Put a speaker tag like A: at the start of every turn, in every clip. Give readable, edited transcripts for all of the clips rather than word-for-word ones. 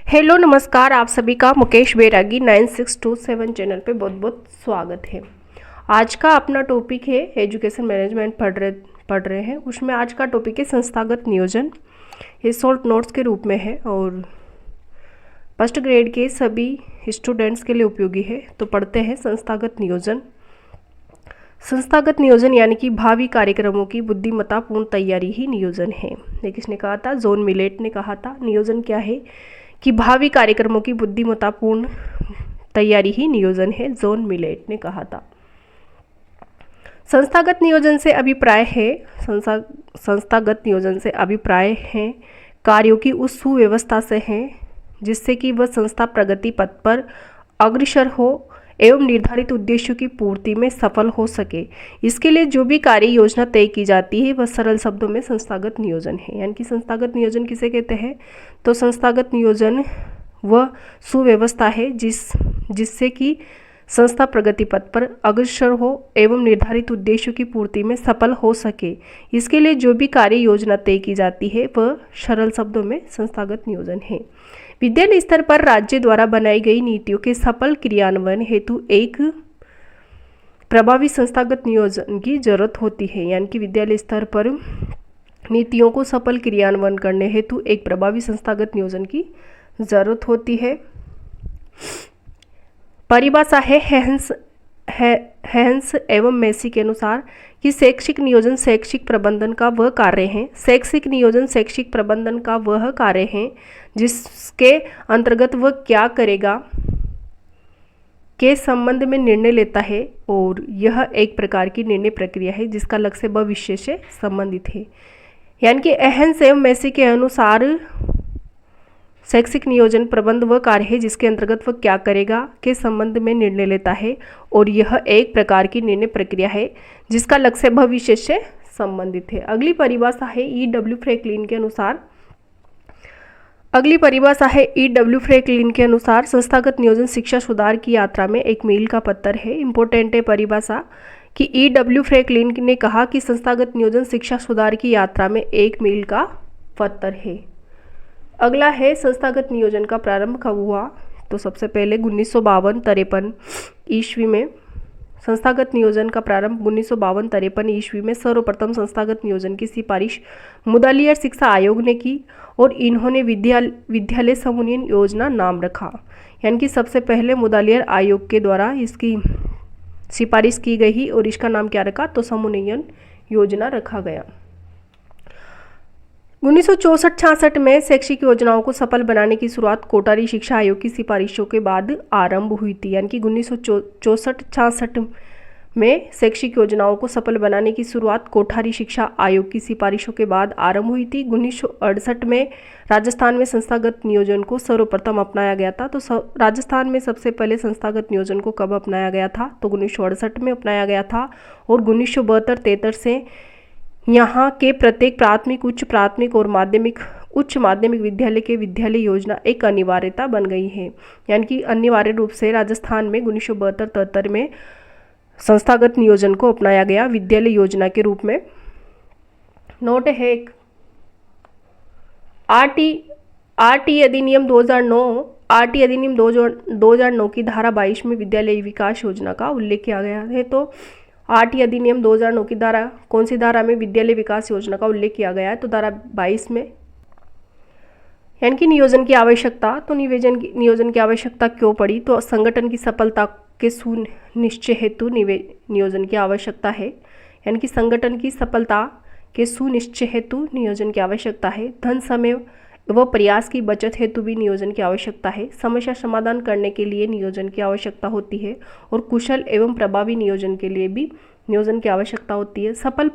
A: Hello नमस्कार, आप सभी का मुकेश बैरागी 9627 चैनल पे बहुत बहुत स्वागत है। आज का अपना टॉपिक है एजुकेशन मैनेजमेंट पढ़ रहे हैं। उसमें आज का टॉपिक है संस्थागत नियोजन। ये शॉर्ट नोट्स के रूप में है और फर्स्ट ग्रेड के सभी स्टूडेंट्स के लिए उपयोगी है। तो पढ़ते हैं संस्थागत नियोजन। संस्थागत नियोजन यानी कि भावी कार्यक्रमों की बुद्धिमत्तापूर्ण तैयारी ही नियोजन है। ये किसने कहा था? जॉन मिलेट ने कहा था। नियोजन क्या है कि भावी कार्यक्रमों की बुद्धिमत्तापूर्ण तैयारी ही नियोजन है, जॉन मिलेट ने कहा था। संस्थागत नियोजन से अभिप्राय है संस्थागत नियोजन से अभिप्राय है कार्यों की उस सुव्यवस्था से है जिससे कि वह संस्था प्रगति पथ पर अग्रसर हो एवं निर्धारित उद्देश्यों की पूर्ति में सफल हो सके। इसके लिए जो भी कार्य योजना तय की जाती है वह सरल शब्दों में संस्थागत नियोजन है। यानी कि संस्थागत नियोजन किसे कहते हैं? तो संस्थागत नियोजन वह सुव्यवस्था है जिससे कि संस्था प्रगति पथ पर अग्रसर हो एवं निर्धारित उद्देश्यों की पूर्ति में सफल हो सके। इसके लिए जो भी कार्य योजना तय की जाती है वह सरल शब्दों में संस्थागत नियोजन है। विद्यालय स्तर पर राज्य द्वारा बनाई गई नीतियों के सफल क्रियान्वयन हेतु एक प्रभावी संस्थागत नियोजन की जरूरत होती है। यानी कि विद्यालय स्तर पर नीतियों को सफल क्रियान्वयन करने हेतु एक प्रभावी संस्थागत नियोजन की जरूरत होती है। परिभाषा है हैंस एवं मेसी के अनुसार कि शैक्षिक नियोजन शैक्षिक प्रबंधन का वह कार्य है। शैक्षिक नियोजन शैक्षिक प्रबंधन का वह कार्य है जिसके अंतर्गत वह क्या करेगा के संबंध में निर्णय लेता है और यह एक प्रकार की निर्णय प्रक्रिया है जिसका लक्ष्य भविष्य से संबंधित है। यानी कि हैंस एवं मेसी के अनुसार शैक्षिक नियोजन प्रबंध वह कार्य है जिसके अंतर्गत वह क्या करेगा के संबंध में निर्णय लेता है और यह एक प्रकार की निर्णय प्रक्रिया है जिसका लक्ष्य भविष्य से संबंधित है। अगली परिभाषा है E.W. फ्रैंकलिन के अनुसार संस्थागत नियोजन शिक्षा सुधार की यात्रा में एक मील का पत्थर है। इंपॉर्टेंट है परिभाषा कि E.W. फ्रैंकलिन ने कहा कि संस्थागत नियोजन शिक्षा सुधार की यात्रा में एक मील का पत्थर है। अगला है संस्थागत नियोजन का प्रारंभ कब हुआ? तो सबसे पहले 1952-53 ईस्वी में संस्थागत नियोजन का प्रारंभ 1952-53 ईस्वी में सर्वप्रथम संस्थागत नियोजन की सिफारिश मुदालियार शिक्षा आयोग ने की और इन्होंने विद्यालय समन्वयन योजना नाम रखा। यानी कि सबसे पहले मुदालियार आयोग के द्वारा इसकी सिफारिश की गई और इसका नाम क्या रखा? तो समन्वयन योजना रखा गया। 1964-66 में शैक्षिक योजनाओं को सफल बनाने की शुरुआत कोठारी शिक्षा आयोग की सिफारिशों के बाद आरंभ हुई थी। यानी कि 1964-66 में शैक्षिक योजनाओं को सफल बनाने की शुरुआत कोठारी शिक्षा आयोग की सिफारिशों के बाद आरंभ हुई थी। 1968 में राजस्थान में संस्थागत नियोजन को सर्वप्रथम अपनाया गया था। तो राजस्थान में सबसे पहले संस्थागत नियोजन को कब अपनाया गया था? तो 1968 में अपनाया गया था और 1972-73 से यहाँ के प्रत्येक प्राथमिक, उच्च प्राथमिक और उच्च माध्यमिक विद्यालय के विद्यालय योजना एक अनिवार्यता बन गई है। यानी कि अनिवार्य रूप से राजस्थान में 1972-73 में संस्थागत नियोजन को अपनाया गया विद्यालय योजना के रूप में। नोट है एक आरटी अधिनियम 2009 की धारा 22 में विद्यालय विकास योजना का उल्लेख किया गया है। तो आरटी अधिनियम 2009 की धारा, कौन सी धारा में विद्यालय विकास योजना का उल्लेख किया गया है? तो धारा 22 में। यानी कि नियोजन की आवश्यकता, तो नियोजन की आवश्यकता क्यों पड़ी? तो संगठन की सफलता के सुनिश्चय हेतु नियोजन की आवश्यकता है। यानी कि संगठन की सफलता के सुनिश्चय हेतु नियोजन की आवश्यकता है। धन, समय व प्रयास की बचत हेतु भी नियोजन की आवश्यकता है। समस्या समाधान करने के लिए नियोजन की आवश्यकता होती है और कुशल एवं प्रभावी नियोजन के लिए भी नियोजन की आवश्यकता होती है। सफल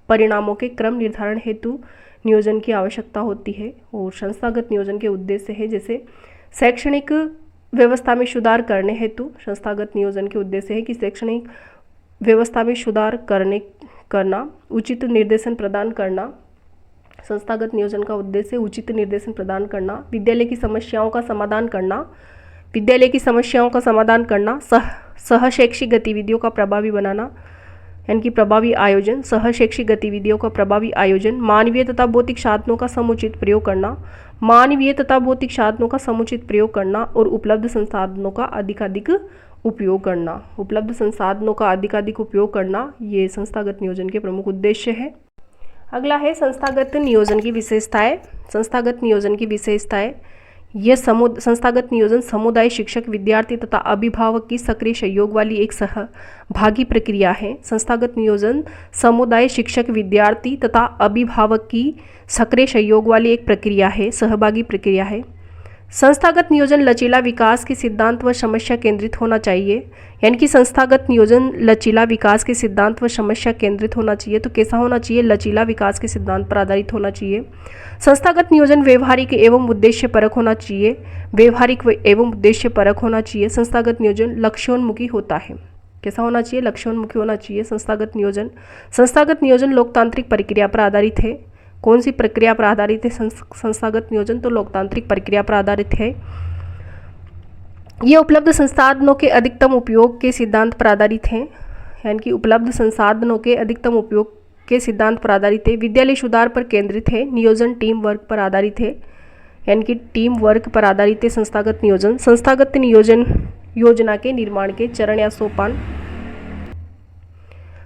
A: परिणामों के क्रम निर्धारण हेतु नियोजन की आवश्यकता होती है। और संस्थागत नियोजन के उद्देश्य है जैसे शैक्षणिक व्यवस्था में सुधार करने हेतु संस्थागत नियोजन के उद्देश्य है कि शैक्षणिक व्यवस्था में सुधार करना, उचित निर्देशन प्रदान करना। संस्थागत नियोजन का उद्देश्य उचित निर्देशन प्रदान करना, विद्यालय की समस्याओं का समाधान करना, सहशैक्षिक गतिविधियों का प्रभावी बनाना, यानी कि प्रभावी आयोजन, सहशैक्षिक गतिविधियों का प्रभावी आयोजन, मानवीय तथा भौतिक साधनों का समुचित प्रयोग करना, मानवीय तथा भौतिक साधनों का समुचित प्रयोग करना और उपलब्ध संसाधनों का अधिकाधिक उपयोग करना। उपलब्ध संसाधनों का अधिकाधिक उपयोग करना ये संस्थागत नियोजन के प्रमुख उद्देश्य है। अगला है संस्थागत नियोजन की विशेषताएं। संस्थागत नियोजन की विशेषताएं, यह संस्थागत नियोजन समुदाय, शिक्षक, विद्यार्थी तथा अभिभावक की सक्रिय सहयोग वाली एक सहभागी प्रक्रिया है। संस्थागत नियोजन समुदाय, शिक्षक, विद्यार्थी तथा अभिभावक की सक्रिय सहयोग वाली एक प्रक्रिया है, सहभागी प्रक्रिया है। संस्थागत नियोजन लचीला विकास के सिद्धांत व समस्या केंद्रित होना चाहिए। यानी कि संस्थागत नियोजन लचीला विकास के सिद्धांत व समस्या केंद्रित होना चाहिए। तो कैसा होना चाहिए? लचीला विकास के सिद्धांत पर आधारित होना चाहिए। संस्थागत नियोजन व्यवहारिक एवं उद्देश्यपरक होना चाहिए। व्यवहारिक एवं उद्देश्यपरक होना चाहिए। संस्थागत नियोजन लक्ष्योन्मुखी होता है। कैसा होना चाहिए? लक्ष्योन्मुखी होना चाहिए संस्थागत नियोजन। संस्थागत नियोजन लोकतांत्रिक प्रक्रिया पर आधारित है। कौन सी प्रक्रिया पर आधारित है संस्थागत नियोजन? तो लोकतांत्रिक प्रक्रिया पर आधारित है। ये उपलब्ध संसाधनों के अधिकतम उपयोग के सिद्धांत पर आधारित है। यानी कि उपलब्ध संसाधनों के अधिकतम उपयोग के सिद्धांत पर आधारित है। विद्यालय सुधार पर केंद्रित है। नियोजन टीम वर्क पर आधारित है। यानी कि टीम वर्क पर आधारित है संस्थागत नियोजन। संस्थागत नियोजन योजना के निर्माण के चरण या सोपान।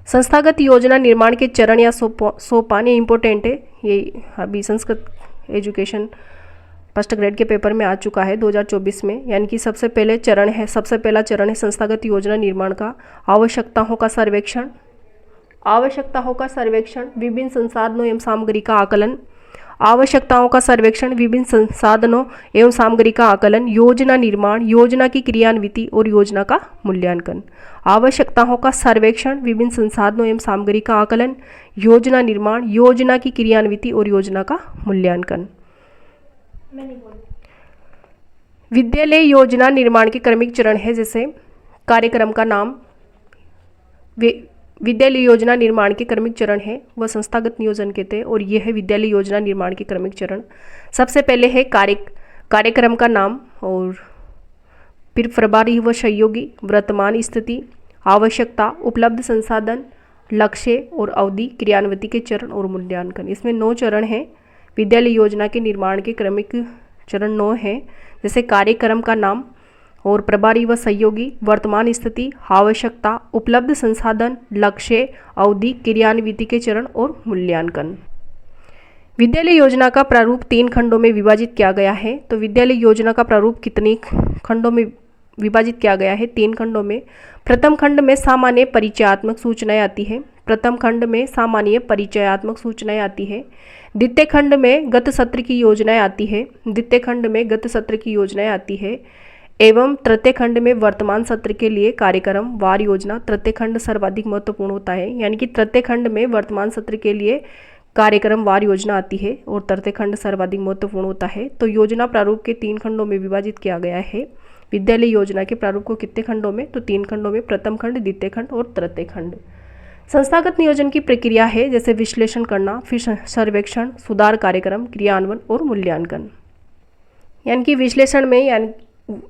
A: संस्थागत योजना निर्माण के चरण या सोपान, ये इम्पोर्टेंट है। ये अभी संस्कृत एजुकेशन फर्स्ट ग्रेड के पेपर में आ चुका है 2024 में। यानी कि सबसे पहला चरण है संस्थागत योजना निर्माण का। आवश्यकताओं का सर्वेक्षण, विभिन्न संसाधनों एवं सामग्री का आकलन। आवश्यकताओं का सर्वेक्षण, विभिन्न संसाधनों एवं सामग्री का आकलन। योजना निर्माण, योजना की क्रियान्विति और योजना का मूल्यांकन। आवश्यकताओं का सर्वेक्षण, विभिन्न संसाधनों एवं सामग्री का आकलन, योजना निर्माण, योजना की क्रियान्विति और योजना का मूल्यांकन। विद्यालय योजना निर्माण के क्रमिक चरण है। जैसे कार्यक्रम का नाम, विद्यालय योजना निर्माण के क्रमिक चरण है वह संस्थागत नियोजन कहते हैं। और यह है विद्यालय योजना निर्माण के क्रमिक चरण। सबसे पहले है कार्यक्रम का नाम, और फिर प्रभारी व सहयोगी, वर्तमान स्थिति, आवश्यकता, उपलब्ध संसाधन, लक्ष्य और अवधि, क्रियान्विति के चरण और मूल्यांकन। इसमें 9 चरण हैं। विद्यालय योजना के निर्माण के क्रमिक चरण 9 हैं। जैसे कार्यक्रम का नाम और प्रभारी व सहयोगी, वर्तमान स्थिति, आवश्यकता, उपलब्ध संसाधन, लक्ष्य, अवधि, क्रियान्विति के चरण और मूल्यांकन। विद्यालय योजना का प्रारूप 3 खंडों में विभाजित किया गया है। तो विद्यालय योजना का प्रारूप कितने खंडों में विभाजित किया गया है? 3 खंडों में। प्रथम खंड में सामान्य परिचयात्मक सूचनाएं आती है। द्वितीय खंड में गत सत्र की योजनाएं आती है। एवं तृतीय खंड में वर्तमान सत्र के लिए कार्यक्रम वार योजना। तृतीय खंड सर्वाधिक महत्वपूर्ण होता है। यानी कि तृतीय खंड में वर्तमान सत्र के लिए कार्यक्रम वार योजना आती है और तृतीय खंड सर्वाधिक महत्वपूर्ण होता है। तो योजना प्रारूप के 3 खंडों में विभाजित किया गया है। विद्यालय योजना के प्रारूप को कितने खंडों में? तो 3 खंडों में, प्रथम खंड, द्वितीय खंड और तृतीय खंड। संस्थागत नियोजन की प्रक्रिया है जैसे विश्लेषण करना, फिर सर्वेक्षण, सुधार कार्यक्रम, क्रियान्वयन और मूल्यांकन। यानी कि विश्लेषण में यानी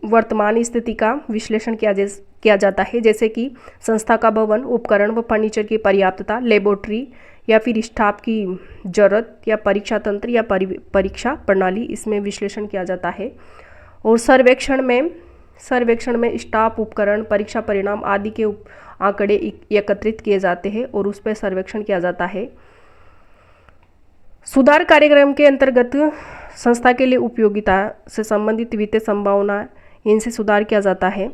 A: वर्तमान स्थिति का विश्लेषण किया जाता है। जैसे कि संस्था का भवन, उपकरण व फर्नीचर की पर्याप्तता, लेबोरेटरी या फिर स्टाफ की जरूरत या परीक्षा तंत्र या परीक्षा प्रणाली, इसमें विश्लेषण किया जाता है। और सर्वेक्षण में स्टाफ, उपकरण, परीक्षा परिणाम आदि के आंकड़े एकत्रित किए जाते हैं और उस पर सर्वेक्षण किया जाता है। सुधार कार्यक्रम के अंतर्गत संस्था के लिए उपयोगिता से संबंधित वित्तीय संभावना, इनसे सुधार किया जाता है।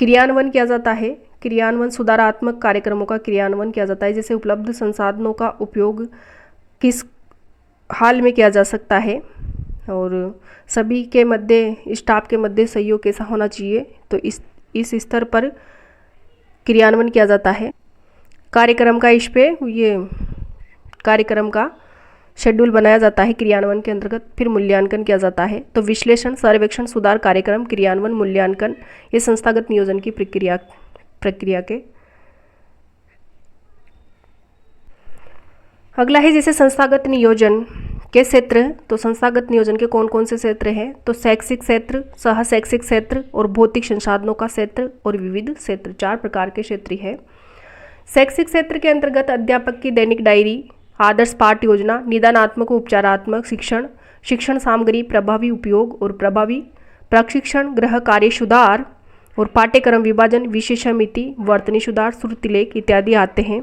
A: क्रियान्वयन किया जाता है। क्रियान्वयन सुधारात्मक कार्यक्रमों का क्रियान्वयन किया जाता है। जैसे उपलब्ध संसाधनों का उपयोग किस हाल में किया जा सकता है और सभी के मध्य, स्टाफ के मध्य सहयोग कैसा होना चाहिए, तो इस स्तर पर क्रियान्वयन किया जाता है। कार्यक्रम का कार्यक्रम का शेड्यूल बनाया जाता है क्रियान्वयन के अंतर्गत। फिर मूल्यांकन किया जाता है। तो विश्लेषण, सर्वेक्षण, सुधार कार्यक्रम, क्रियान्वयन, मूल्यांकन, ये संस्थागत नियोजन की प्रक्रिया के। अगला है जैसे संस्थागत नियोजन के क्षेत्र। तो संस्थागत नियोजन के कौन कौन से क्षेत्र हैं? तो शैक्षिक क्षेत्र, सह शैक्षिक क्षेत्र और भौतिक संसाधनों का क्षेत्र और विविध क्षेत्र, 4 प्रकार के क्षेत्र है। शैक्षिक क्षेत्र के अंतर्गत अध्यापक की दैनिक डायरी, आदर्श पाठ योजना, निदानात्मक उपचारात्मक शिक्षण, शिक्षण सामग्री प्रभावी उपयोग और प्रभावी प्रशिक्षण, गृह कार्य सुधार और पाठ्यक्रम विभाजन, विषयमिति, वर्तनी सुधार, श्रुतिलेख इत्यादि आते हैं।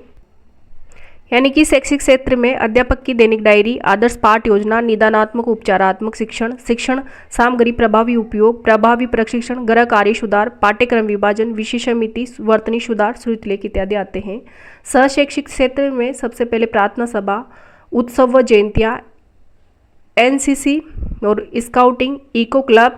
A: यानी कि शैक्षिक क्षेत्र में अध्यापक की दैनिक डायरी, आदर्श पाठ योजना, निदानात्मक उपचारात्मक शिक्षण, शिक्षण सामग्री प्रभावी उपयोग, प्रभावी प्रशिक्षण, गृह कार्य सुधार, पाठ्यक्रम विभाजन, विषयमिति, वर्तनी सुधार, श्रुतिलेख इत्यादि आते हैं। सहशैक्षिक क्षेत्र में सबसे पहले प्रार्थना सभा, उत्सव व जयंतियाँ, एनसीसी और scouting, eco club,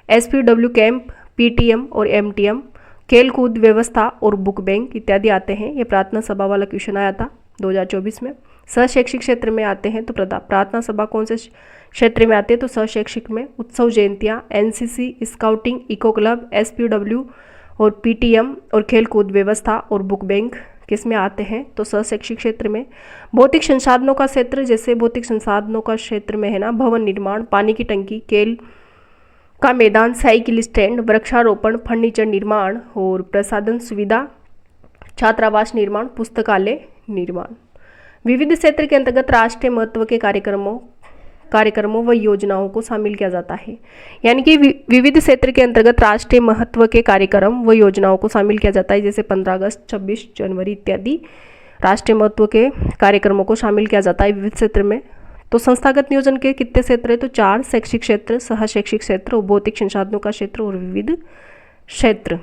A: SPW camp, PTM और एमटीएम, खेलकूद व्यवस्था और बुक बैंक इत्यादि आते हैं। ये प्रार्थना सभा वाला क्वेश्चन आया था 2024 में। सहशैक्षिक क्षेत्र में आते हैं तो प्रार्थना सभा कौन से क्षेत्र में आती है, तो सहशैक्षिक में उत्सव जयंतियाँ, एनसीसी, स्काउटिंग, इको क्लब, एसपीडब्ल्यू और पीटीएम और खेलकूद व्यवस्था और बुक बैंक किस में आते हैं, तो सहशैक्षिक क्षेत्र में। भौतिक संसाधनों का क्षेत्र, जैसे भौतिक संसाधनों का क्षेत्र में है ना, भवन निर्माण, पानी की टंकी, खेल का मैदान, साइकिल स्टैंड, वृक्षारोपण, फर्नीचर निर्माण और प्रसाधन सुविधा, छात्रावास निर्माण, पुस्तकालय निर्माण। विविध क्षेत्र के अंतर्गत राष्ट्रीय महत्व के कार्यक्रमों व योजनाओं को शामिल किया जाता है। यानी कि विविध क्षेत्र के अंतर्गत राष्ट्रीय महत्व के कार्यक्रम व योजनाओं को शामिल किया जाता है, जैसे 15 अगस्त, 26 जनवरी इत्यादि राष्ट्रीय महत्व के कार्यक्रमों को शामिल किया जाता है विविध क्षेत्र में। तो संस्थागत नियोजन के कितने क्षेत्र है, तो 4, शैक्षिक क्षेत्र, सहशैक्षिक क्षेत्र और भौतिक संसाधनों का क्षेत्र और विविध क्षेत्र।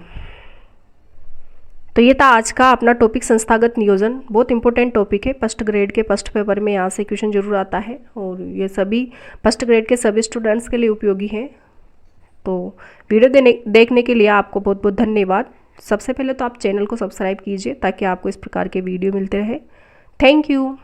A: तो ये था आज का अपना टॉपिक संस्थागत नियोजन। बहुत इंपॉर्टेंट टॉपिक है, फर्स्ट ग्रेड के फर्स्ट पेपर में यहाँ से क्वेश्चन जरूर आता है और ये सभी फर्स्ट ग्रेड के सभी स्टूडेंट्स के लिए उपयोगी है। तो वीडियो देखने के लिए आपको बहुत बहुत धन्यवाद। सबसे पहले तो आप चैनल को सब्सक्राइब कीजिए ताकि आपको इस प्रकार के वीडियो मिलते रहे। Thank you.